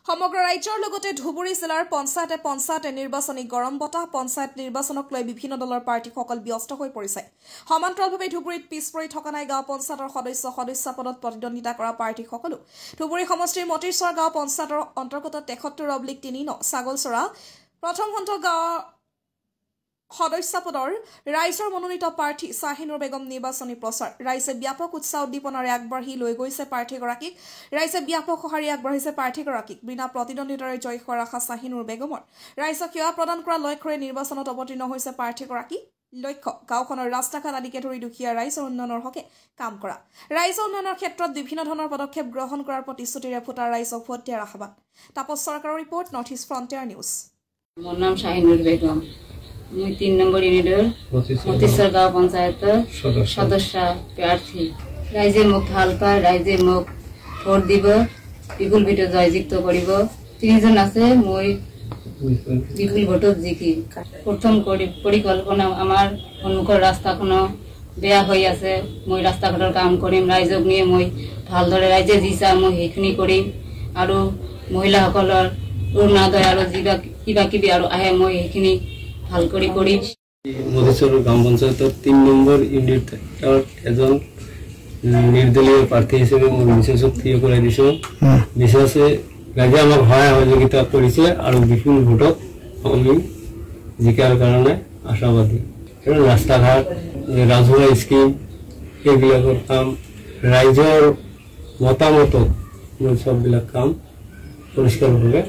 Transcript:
সমগ্ৰ ৰাজ্যৰ লগতে ধুবুৰী জিলাৰ পঞ্চায়তে নিৰ্বাচনী গৰম বতাহ পঞ্চায়ত নিৰ্বাচনক লৈ বিভিন্ন দলৰ প্ৰাৰ্থীসকল ব্যস্ত হৈ পৰিছে। সমান্তৰালভাৱে ধুবুৰীত পিছ পৰি থকা নাই গাঁও পঞ্চায়তৰ সদস্য পদত প্ৰতিদ্বন্দ্বিতা কৰা প্ৰাৰ্থীসকলো। ধুবুৰী সমষ্টিৰ মতিৰচৰ গাঁও পঞ্চায়তৰ অন্তৰ্গত ৭৩/৩ ছাগলচৰা প্ৰথম খণ্ড গাঁৱৰ সদস্য পদৰ ৰাইজৰ মনোনীত প্ৰাৰ্থী শাহিনুৰ বেগম নিৰ্বাচনী প্ৰচাৰ। ৰাইজে ব্যাপক উৎসাহ উদ্দীপনাৰে আগবাঢ়ি লৈ গৈছে প্ৰাৰ্থীগৰাকীক। ৰাইজে ব্যাপক সঁহাৰি আগবাঢ়িছে প্ৰাৰ্থীগৰাকীক। বিনা প্ৰতিদ্বন্দ্বিতাৰে জয় হোৱাৰ আশা শাহিনুৰ বেগমৰ। ৰাইজক সেৱা প্ৰদান কৰা লক্ষ্যৰে নিৰ্বাচনত অৱতীৰ্ণ হৈছে প্ৰাৰ্থীগৰাকী। লক্ষ্য গাঁওখনৰ ৰাস্তা ঘাট আদিকে ধৰি দুখীয়া ৰাইজৰ উন্নয়নৰ হকে কাম কৰা। ৰাইজৰ উন্নয়নৰ ক্ষেত্ৰত বিভিন্ন ধৰণৰ পদক্ষেপ গ্ৰহণ কৰাৰ প্ৰতিশ্ৰুতিৰে ভোটাৰ ৰাইজক ভোট দিয়াৰ আহ্বান। তাপস চৰকাৰৰ report north east frontier news. মোৰ নাম শাহিনুৰ বেগম। मैं 3 नंबर यूनिटर मतिरचर गाँव पंचायत सदस्य प्रार्थी। राइजे मोक ভাল পায়, राइजे मोक भोट দিব, বিপুল ভোটত জয়যুক্ত কৰিব। 3 জন আছে, মই বিপুল ভোটত জিকি। প্ৰথম পৰিকল্পনা আমাৰ সন্মুখৰ ৰাস্তাখন বেয়া হৈ আছে, মই ৰাস্তাঘাটৰ কাম কৰিম। ৰাইজক নিয়ে মই ভালদৰে ৰাইজে যি চাই মই সেইখিনি কৰিম আৰু মহিলাসকলৰ অৰুণোদয় আৰু কিবা কিবি আৰু আহে মই সেইখিনি ভাল কৰি কৰিম। মতিৰচৰ গাঁও পঞ্চায়তৰ 3 নম্বৰ ইউনিট এজন নিৰ্দলীয় প্ৰাৰ্থী হিচাপে মই বিশেষক থিয় কৰাই দিছোঁ। বিশেষে ৰাইজে আমাক সহায় সহযোগিতা কৰিছে আৰু বিপুল ভোটত আমি জিকাৰ কাৰণে আশাবাদী। ৰাস্তা ঘাট, ৰাজহুৱা স্কিম এইবিলাকৰ কাম, ৰাইজৰ মতামতত মই চববিলাক কাম পৰিষ্কাৰভাৱে